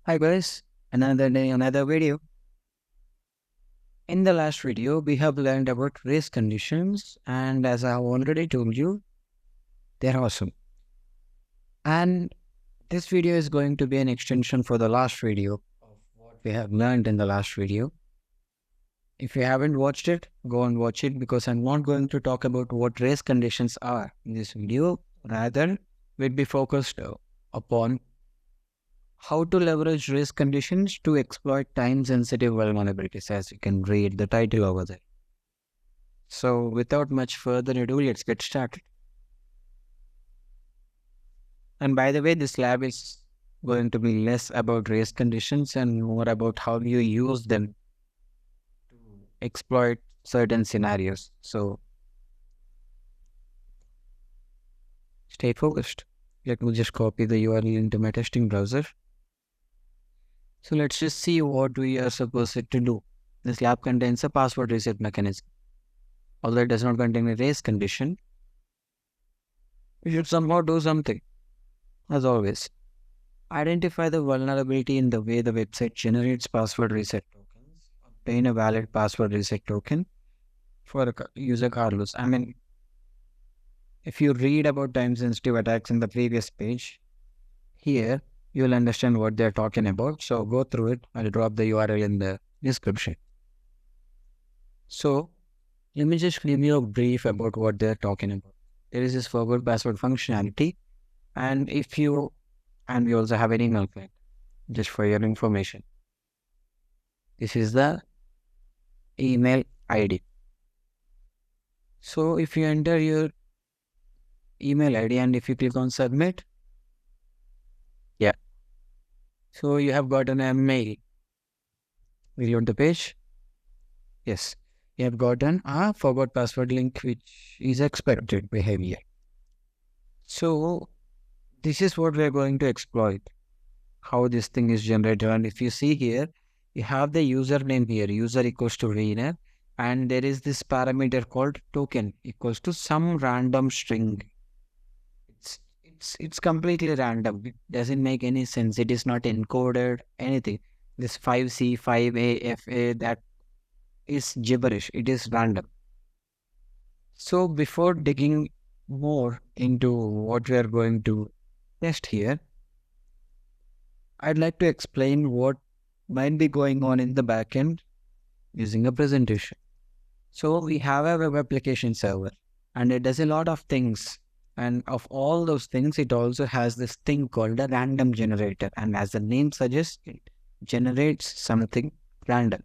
Hi guys, another day, another video. In the last video, we have learned about race conditions, and as I have already told you, they're awesome. And this video is going to be an extension for the last video of what we have learned in the last video. If you haven't watched it, go and watch it because I'm not going to talk about what race conditions are in this video. Rather, we'll be focused upon how to leverage race conditions to exploit time-sensitive vulnerabilities, as you can read the title over there. So without much further ado, let's get started. And by the way, this lab is going to be less about race conditions and more about how you use them to exploit certain scenarios. So stay focused. Let me just copy the URL into my testing browser. So let's just see what we are supposed to do. This lab contains a password reset mechanism. Although it does not contain a race condition, we should somehow do something. As always, identify the vulnerability in the way the website generates password reset tokens. Obtain a valid password reset token for a user Carlos. I mean, if you read about time-sensitive attacks in the previous page, here you'll understand what they're talking about. So go through it. I'll drop the URL in the description. So let me just give you a brief about what they're talking about. There is this forward password functionality, and we also have an email client, just for your information. This is the email ID. So if you enter your email ID and if you click on submit, so you have gotten a mail. Reload the page. Yes, you have gotten a forgot password link, which is expected behavior. So this is what we are going to exploit, how this thing is generated. And if you see here, you have the username here, user equals to winner, and there is this parameter called token equals to some random string. It's completely random. It doesn't make any sense. It is not encoded, anything. This 5C, 5A, FA, that is gibberish. It is random. So before digging more into what we are going to test here, I'd like to explain what might be going on in the backend using a presentation. So we have a web application server and it does a lot of things. And of all those things, it also has this thing called a random generator. And as the name suggests, it generates something random.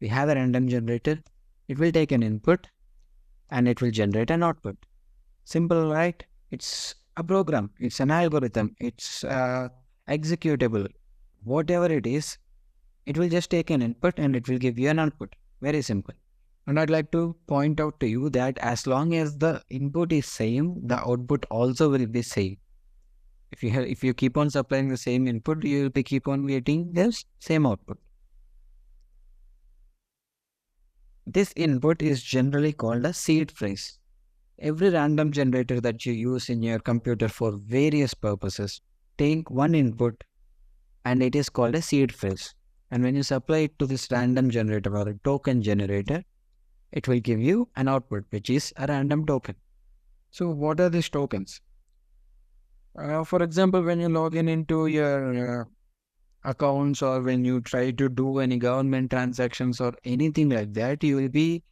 We have a random generator. It will take an input and it will generate an output. Simple, right? It's a program. It's an algorithm. It's executable. Whatever it is, it will just take an input and it will give you an output. Very simple. And I'd like to point out to you that as long as the input is same, the output also will be same. If you keep on supplying the same input, you will keep on getting this same output. This input is generally called a seed phrase. Every random generator that you use in your computer for various purposes, take one input and it is called a seed phrase. And when you supply it to this random generator or a token generator, it will give you an output, which is a random token. So what are these tokens? For example, when you log in into your accounts or when you try to do any government transactions or anything like that, you will be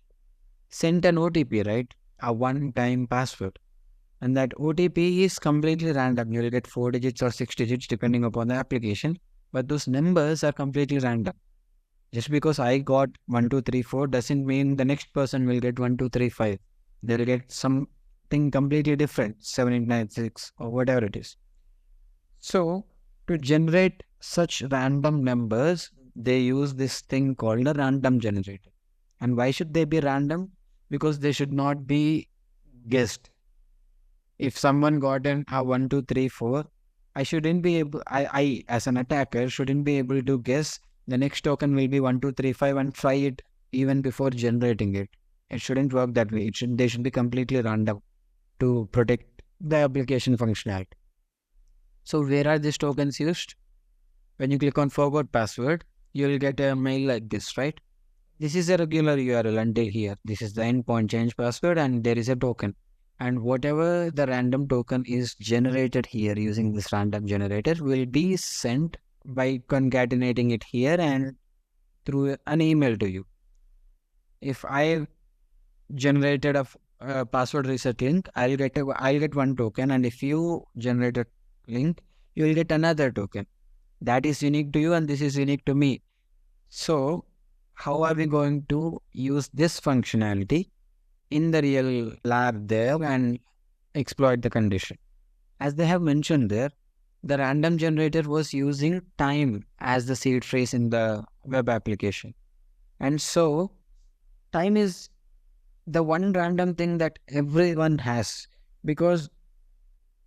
sent an OTP, right? A one-time password. And that OTP is completely random. You will get 4 digits or 6 digits depending upon the application. But those numbers are completely random. Just because I got 1, 2, 3, 4 doesn't mean the next person will get 1, 2, 3, 5. They'll get something completely different, 7, 8, 9, 6 or whatever it is. So to generate such random numbers, they use this thing called a random generator. And why should they be random? Because they should not be guessed. If someone got a 1, 2, 3, 4, I shouldn't be able, I as an attacker shouldn't be able to guess the next token will be 1, 2, 3, 5 and try it even before generating it. It shouldn't work that way. They should be completely random to protect the application functionality. So where are these tokens used? When you click on forward password, you'll get a mail like this, right? This is a regular URL until here. This is the endpoint change password and there is a token. And whatever the random token is generated here using this random generator will be sent by concatenating it here and through an email to you. If I generated a password reset link, I'll get one token, and if you generate a link, you will get another token. That is unique to you, and this is unique to me. So, how are we going to use this functionality in the real lab there and exploit the condition? As they have mentioned there, the random generator was using time as the seed phrase in the web application, and so time is the one random thing that everyone has, because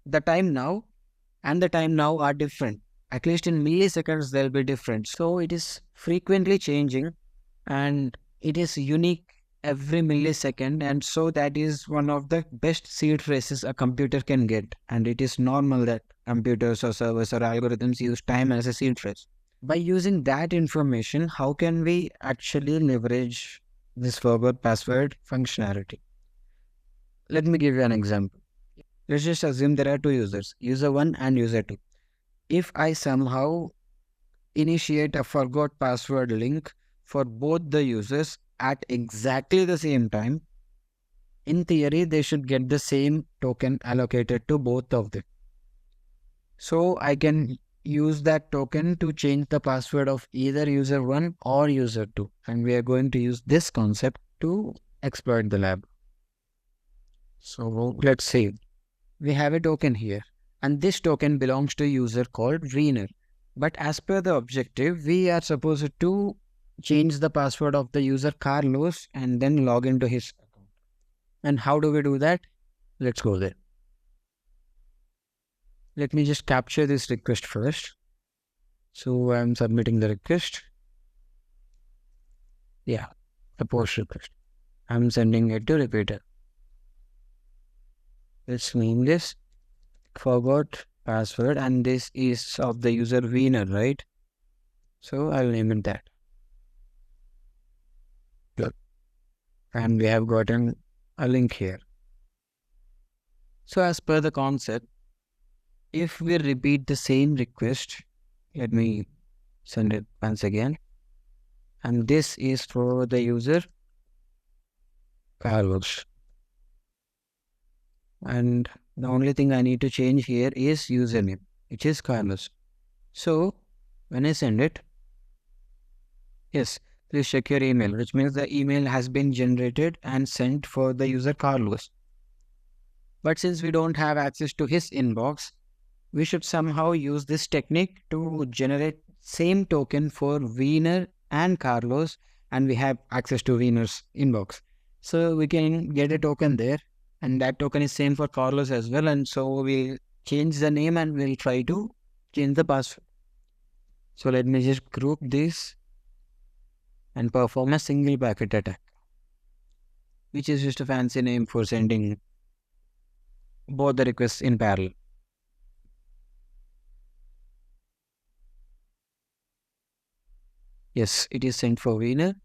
the time now and the time now are different. At least in milliseconds, they'll be different. So it is frequently changing and it is unique every millisecond. And so that is one of the best seed phrases a computer can get. And it is normal that computers or servers or algorithms use time as a seed phrase. By using that information, how can we actually leverage this forward password functionality? Let me give you an example. Let's just assume there are two users, user 1 and user 2. If I somehow initiate a forgot password link for both the users at exactly the same time, in theory, they should get the same token allocated to both of them. So I can use that token to change the password of either user 1 or user 2. And we are going to use this concept to exploit the lab. So let's see. We have a token here, and this token belongs to a user called Wiener. But as per the objective, we are supposed to change the password of the user Carlos and then log into his account. And how do we do that? Let's go there. Let me just capture this request first. So I'm submitting the request. Yeah, the post request. I'm sending it to repeater. Let's name this forgot password, and this is of the user Wiener, right? So I'll name it that. Good. And we have gotten a link here. So as per the concept, if we repeat the same request, let me send it once again. And this is for the user Carlos. And the only thing I need to change here is username, which is Carlos. So when I send it, yes, please check your email, which means the email has been generated and sent for the user Carlos. But since we don't have access to his inbox, we should somehow use this technique to generate same token for Wiener and Carlos, and we have access to Wiener's inbox. So we can get a token there, and that token is same for Carlos as well. And so we'll change the name and we'll try to change the password. So let me just group this and perform a single packet attack, which is just a fancy name for sending both the requests in parallel. Yes, it is sent for Wiener.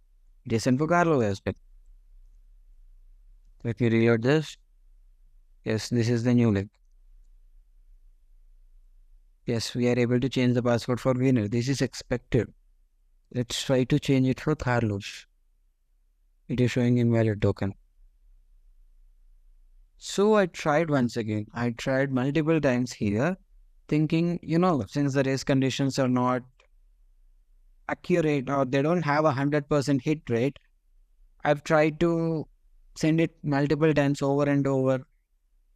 It is sent for Carlos as well. Let me reload this. Yes, this is the new link. Yes, we are able to change the password for Wiener. This is expected. Let's try to change it for Carlos. It is showing invalid token. So I tried once again. I tried multiple times here, thinking, since the race conditions are not accurate or they don't have 100% hit rate, I've tried to send it multiple times over and over,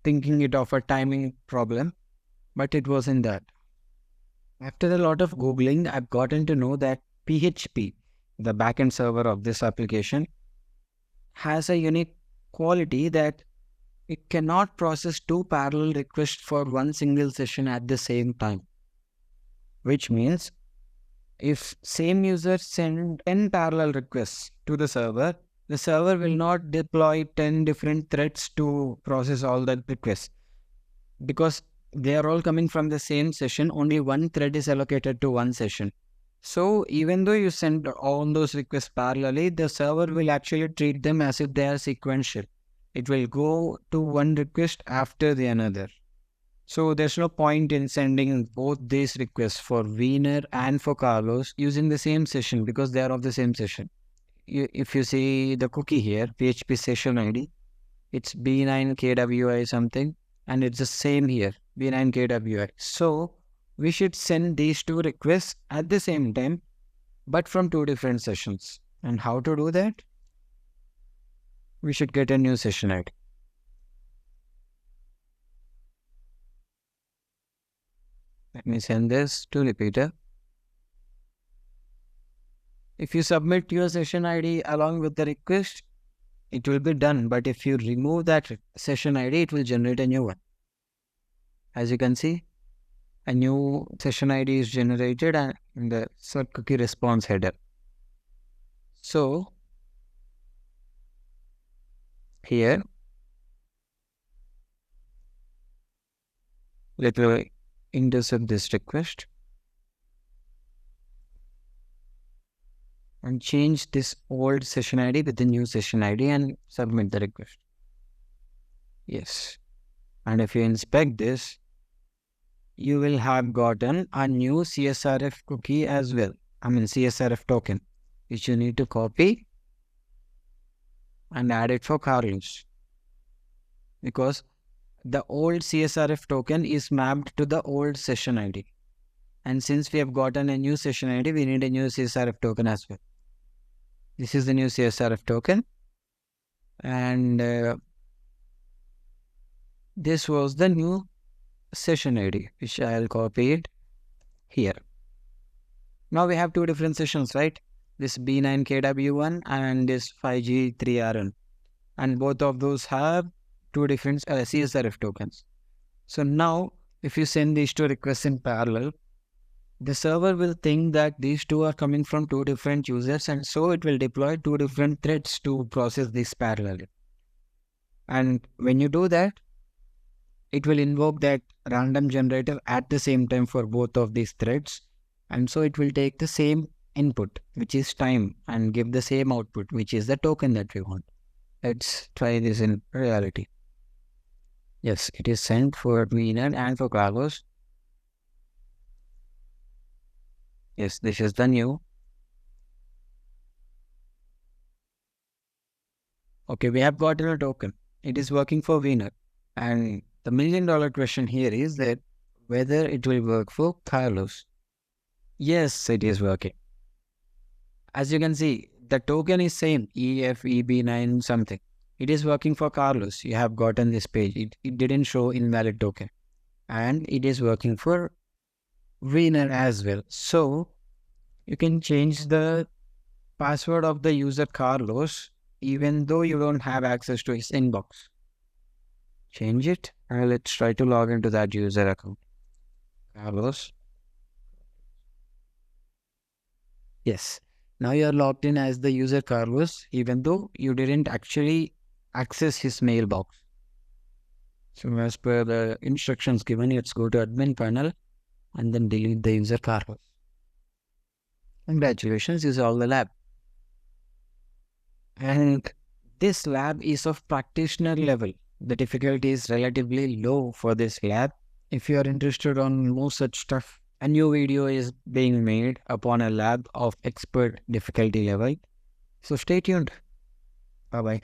thinking it of a timing problem, but it wasn't that. After a lot of Googling, I've gotten to know that PHP, the backend server of this application, has a unique quality that it cannot process two parallel requests for one single session at the same time. Which means if same user send 10 parallel requests to the server will not deploy 10 different threads to process all the requests, because they are all coming from the same session. Only one thread is allocated to one session. So even though you send all those requests parallelly, the server will actually treat them as if they are sequential. It will go to one request after the another. So there's no point in sending both these requests for Wiener and for Carlos using the same session because they are of the same session. If you see the cookie here, PHP session ID, it's B9KWI something, and it's the same here, B9KWI. So we should send these two requests at the same time, but from two different sessions. And how to do that? We should get a new session ID. Let me send this to repeater. If you submit your session ID along with the request, it will be done. But if you remove that session ID, it will generate a new one. As you can see, a new session ID is generated in the subcookie response header. So here, let me intercept this request and change this old session ID with the new session ID and submit the request. Yes. And if you inspect this, you will have gotten a new CSRF cookie as well. CSRF token, which you need to copy and add it for Carlos. Because the old CSRF token is mapped to the old session ID. And since we have gotten a new session ID, we need a new CSRF token as well. This is the new CSRF token. And this was the new session ID, which I'll copy it here. Now we have two different sessions, right? This B9KW1 and this 5G3RN. And both of those have two different CSRF tokens. So now, if you send these two requests in parallel, the server will think that these two are coming from two different users, and so it will deploy two different threads to process this parallelly. And when you do that, it will invoke that random generator at the same time for both of these threads. And so it will take the same input, which is time, and give the same output, which is the token that we want. Let's try this in reality. Yes, it is sent for Wiener and for Carlos. Yes, this is the new. Okay, we have gotten a token. It is working for Wiener. And the $1 million question here is that whether it will work for Carlos. Yes, it is working. As you can see, the token is same, EFEB9 something. It is working for Carlos. You have gotten this page. It didn't show invalid token. And it is working for Wiener as well. So you can change the password of the user Carlos even though you don't have access to his inbox. Change it. Let's try to log into that user account. Carlos. Yes. Now you are logged in as the user Carlos, even though you didn't actually access his mailbox. So as per the instructions given, let's go to admin panel and then delete the user Carlos. Congratulations, you solved the lab. And this lab is of practitioner level. The difficulty is relatively low for this lab. If you are interested on more such stuff, a new video is being made upon a lab of expert difficulty level. So stay tuned. Bye-bye.